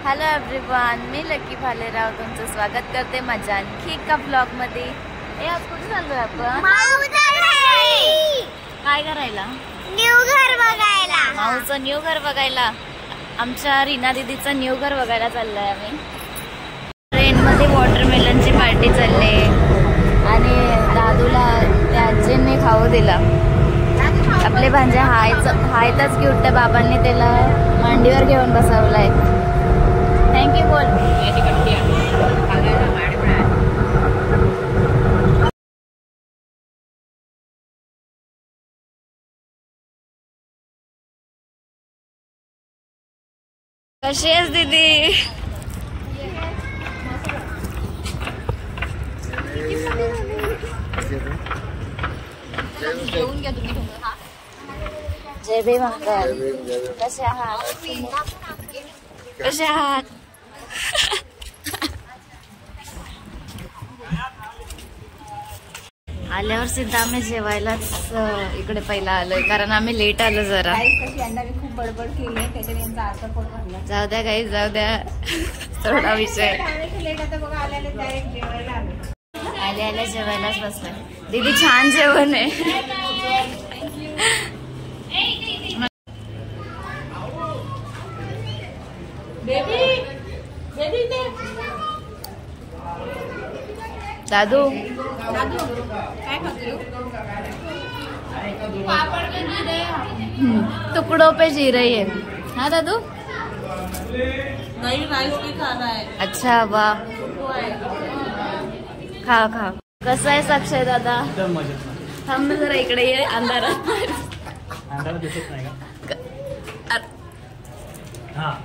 Hello everyone, मी lucky Bhalerao तुमचं स्वागत करते माझ्या आणखी एका ब्लॉग मध्ये। आज कुठे चाललोय आपण? काय करायला? न्यू घर बघायला। माऊचं न्यू घर बघायला। आमच्या रीना दीदीचं न्यू घर बघायला चाललोय आम्ही। ट्रेन मध्ये वॉटरमेलनची पार्टी चालली आणि दादूला त्या आजींनी खाऊ दिला। आपले भांजे हायतच क्यूट, त्या बाबांनी त्याला मांडीवर घेऊन बसवलाय। थँक्यू बोल। कशी आहेस दीदी? जय भीम अंकल, कसे आहात? कसे आहात? आल्यावर सिद्धा आम्ही जेवायलाच इकडे पहिला आलोय, कारण आम्ही लेट आलो जरा। खूप बडबड केली त्याच्याने जाऊ द्या गाईस, जाऊ द्या, थोडा विषय। आल्या जेवायलाच बसलाय। दीदी छान जेवण आहे। दादू टुकड़ों पे जी रही है। हाँ दादू, नहीं राइस भी खाना है। अच्छा वाह, खा खा। कसं आहे साक्षय दादा? थांब जरा इकडे ये, अंधारात दिसत नाही का?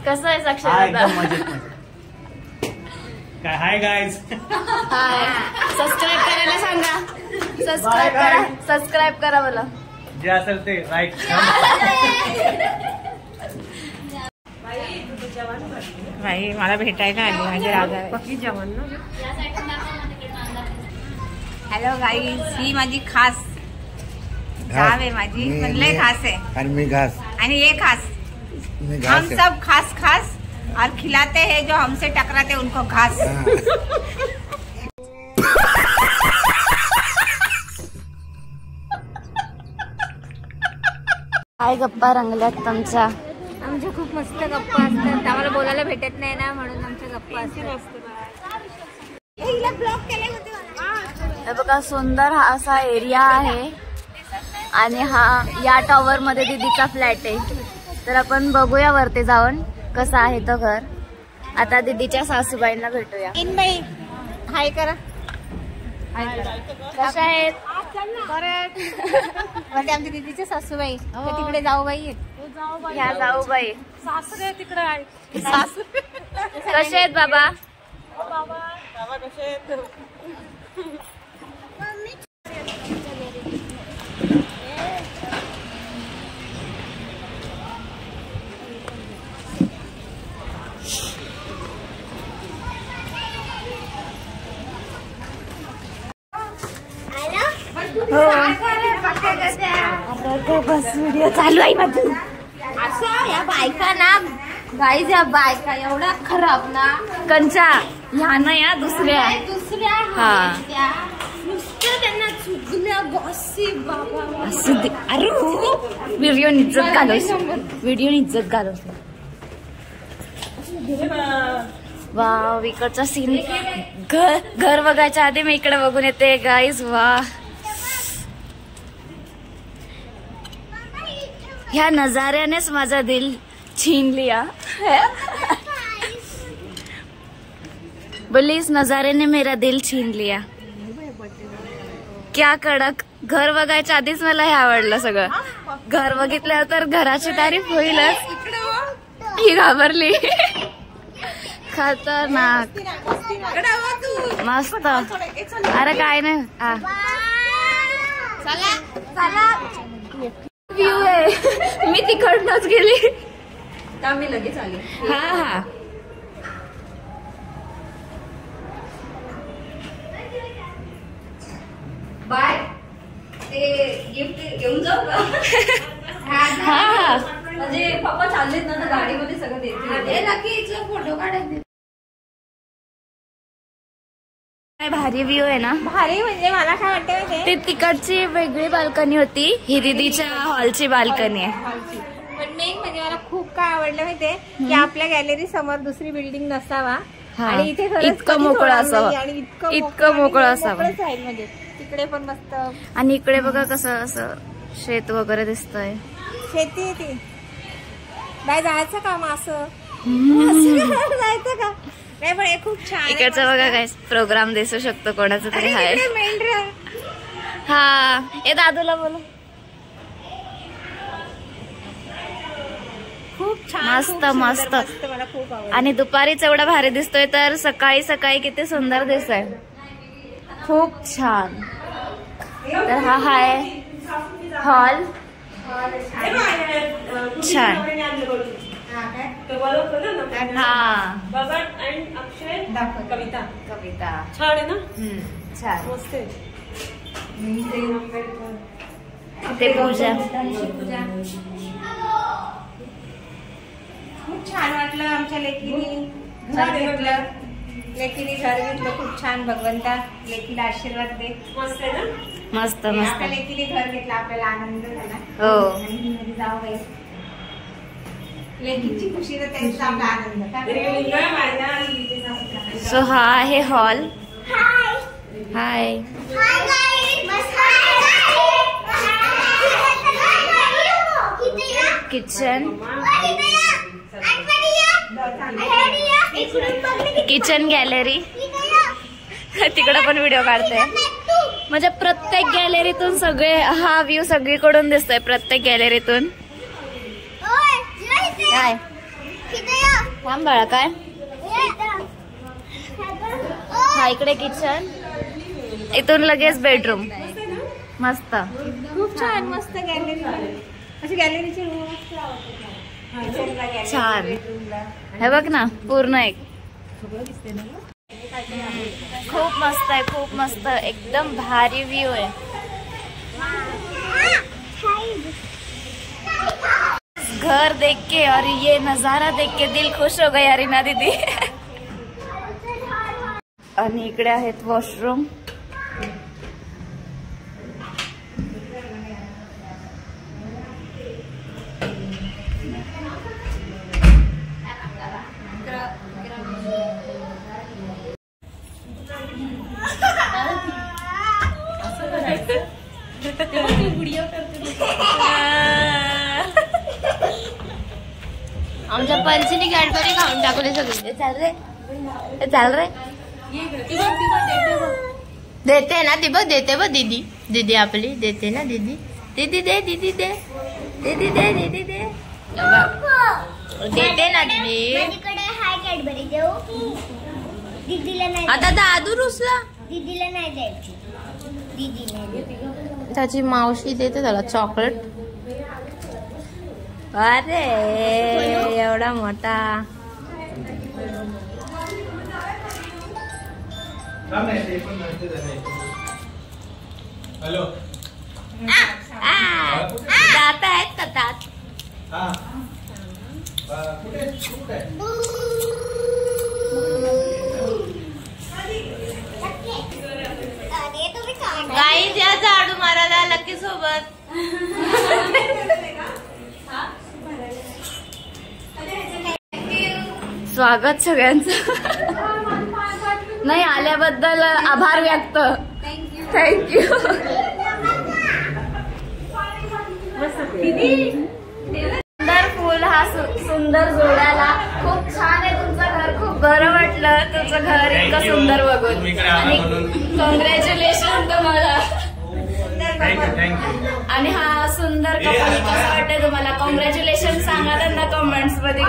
कसं आहे साक्षय दादा? काय हाय गाइस, हाय। सबस्क्राईब करायला सांगा, सबस्क्राईब करा, सबस्क्राईब करा बोला। जे असेल ते राईट। बाई मला भेटायला आली माझी राधा पक्की जेवण ना। हॅलो गाईस, ही माझी खास जाव आहे, माझी म्हणले खास आहे आणि मी घास आणि ये खास। हम सब खास खास और खिलाते हैं जो हमसे टकराते उनको घास। काय गप्पा रंगल्यात तुमच्या? आमच्या खूप मस्त गप्पा असतात, आम्हाला बोलायला भेटत नाही ना, म्हणून आमच्या गप्पा असतात। हे बघा, सुंदर हा असा एरिया आहे आणि हा या टॉवर मध्ये दीदीचा फ्लॅट आहे। तर आपण बघूया वरती जाऊन कसं आहे तो घर। आता दीदीच्या सासूबाईंना भेटूया। इन बाई हाय करा, कशा आहेत? म्हणजे आमच्या दीदीच्या सासूबाई तिकडे जाऊ बाई ह्या जाऊबाई सासरे तिकडे आहे। सासू कसे आहेत बाबा? बाबा कसे आहेत? बस व्हिडिओ चालू आहे माझी। असं या बायका ना गाईज, या बायका एवढ्या खराब ना, कंचा ह्या ना या दुसऱ्या हा नुसतं त्यांना चुगल्या गॉसिप बाबा। असं दे, अरे व्हिडिओ इज्जत घालवस, व्हिडिओ इज्जत घालवस। वाव, इकडचा सीन, घर बघायच्या आधी मी इकडे बघून येते गाईज। वा, ह्या नजाऱ्यानेच माझा दिल छीन लिया। बोली, इस नजारे ने मेरा दिल छीन लिया। क्या कडक, घर बघायच्या आधीच मला हे आवडलं सगळं। घर बघितल्यावर तर घराची तारीफ होईलच। ही घाबरली, खतरनाक मस्त। अरे काय नाही, व्ह्यू आहे। मी तिकडनच गेली, मी लगेच आली। हा हा बाय, ते गिफ्ट घेऊन जाऊ का? हा हा म्हणजे पप्पा चाललेत ना तर गाडीमध्ये सगळं देते. फोटो काढायचे. काय भारी व्ह्यू आहे ना. भारी म्हणजे मला काय वाटतं माहितीये, ते तिकडची वेगळी बाल्कनी होती, ही दीदीच्या हॉलची बाल्कनी आहे. हॉलची. पण मेन म्हणजे मला खूप काय आवडलं माहितीये की आपल्या गॅलरी समोर दुसरी बिल्डिंग नसावा आणि इथे खरंच इतकं कधीच मोकळं होणार असावं. नाही आणि इतकं मोकळं असावं. मोकळंच राहील म्हणजे तिकडे पण मस्त. आणि इकडे बघा कसं असं शेत वगैरे दिसतंय. शेती आहे ती. बाय जायचं का मग असं जायचं का नाही. पण हे खूप छान आहे. इकडचं बघा काय प्रोग्राम दिसू शकतो कोणाचा तरी अरे, आहे. इकडे मेंढरं. हा ए दादूला बोला. खूप छान. मस्त, खूप सुंदर, मस्त. मला खूप आवडलं. आणि दुपारीच एवढा भारी दिसतोय तर सकाळी सकाळी किती सुंदर दिसतोय. खूप छान. तर हा आहे हॉल. छान. हा कविता कविता छान आहे ना. छान. मस्त आहे. ते पूजा. खूप छान वाटलं. आमच्या लेकीनी घर घेतलं. लेकीने घर घेतलं खूप छान. भगवंता लेकीला आशीर्वाद दे. मस्त आहे ना. मस्त आता मस्त. लेकीने घर घेतलं आपल्याला आनंद झाला. हो. आणि ही मध्ये जाऊ बाई. लेकीची खुशी तर त्यांचा आपला आनंद. सो हा आहे हॉल. हाय. किचन. Kitchen gallery. तिकडं पण व्हिडिओ काढते. म्हणजे प्रत्येक गॅलरीतून सगळे हा व्ह्यू सगळीकडून दिसतोय. प्रत्येक गॅलरीतून. काय थांब बाळा. काय हा इकडे किचन. इथून लगेच बेडरूम. मस्त. खूप छान. मस्त गॅलरी. अशी गॅलरीची छान. हे बघ ना पूर्ण एक. खूप मस्त आहे. खूप मस्त. एकदम भारी व्ह्यू आहे. घर देख के और ये नजारा देख के दिल खुश हो गया रीना दीदी. आणि इकडे आहेत वॉशरूम. आमच्या पंचनी कॅडबरी खाऊन टाकले सगळे. चाल रे चाल रे. देते ना ती बघ. देते बघ दीदी. दीदी आपली देते ना. दीदी दीदी दे. दीदी दे. दीदी दे. दीदी दे. देते ना दीदी. कॅडबरी देऊ. दीदीला नाही. आता दादू रुसला. दीदीला नाही द्यायची. दीदी नाही. त्याची मावशी देते त्याला चॉकलेट. अरे एवढा मोठा. हॅलो. दात आहेत का दात. गाई ज्या झाडू मारायला लकी सोबत. स्वागत सगळ्यांचं. नाही आल्याबद्दल आभार व्यक्त. थँक्यू. सुंदर फुल हा सुंदर जोड्याला. खूप छान आहे तुमचं घर. खूप बरं वाटलं तुमचं घर इतकं सुंदर बघून. आणि कॉंग्रॅच्युलेशन तुम्हाला. आणि हा सुंदर कपल कसं वाटतंय तुम्हाला. कॉंग्रॅच्युलेशन सांगा त्यांना कमेंट्स मध्ये.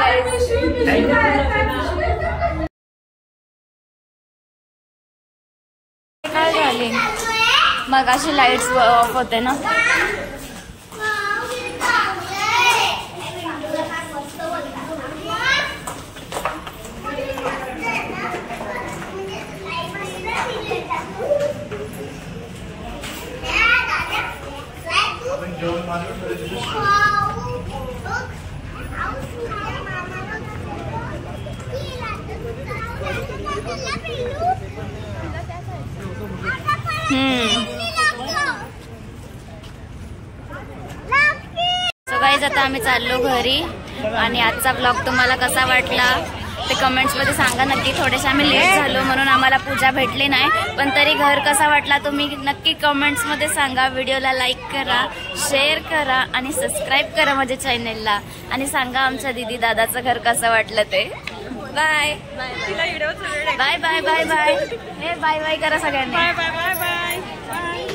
काय झाले मग अशी लाईट्स ऑफ होते ना. सो गाईज आता आम्ही चाललो घरी आणि आजचा ब्लॉग तुम्हाला कसा वाटला ते कमेंट्स मध्ये सांगा नक्की. थोडेसे आम्ही लेट झालो म्हणून आम्हाला पूजा भेटली नाही, पण तरी घर कसा वाटला तुम्ही नक्की कमेंट्स मध्ये सांगा. व्हिडिओला लाईक करा, शेअर करा आणि सबस्क्राईब करा माझ्या चॅनेलला आणि सांगा आमच्या दीदी दादाचं घर कसं वाटलं ते. Bye bye bye bye bye. हे बाय बाय करा सगळ्यांनी. Bye bye bye bye.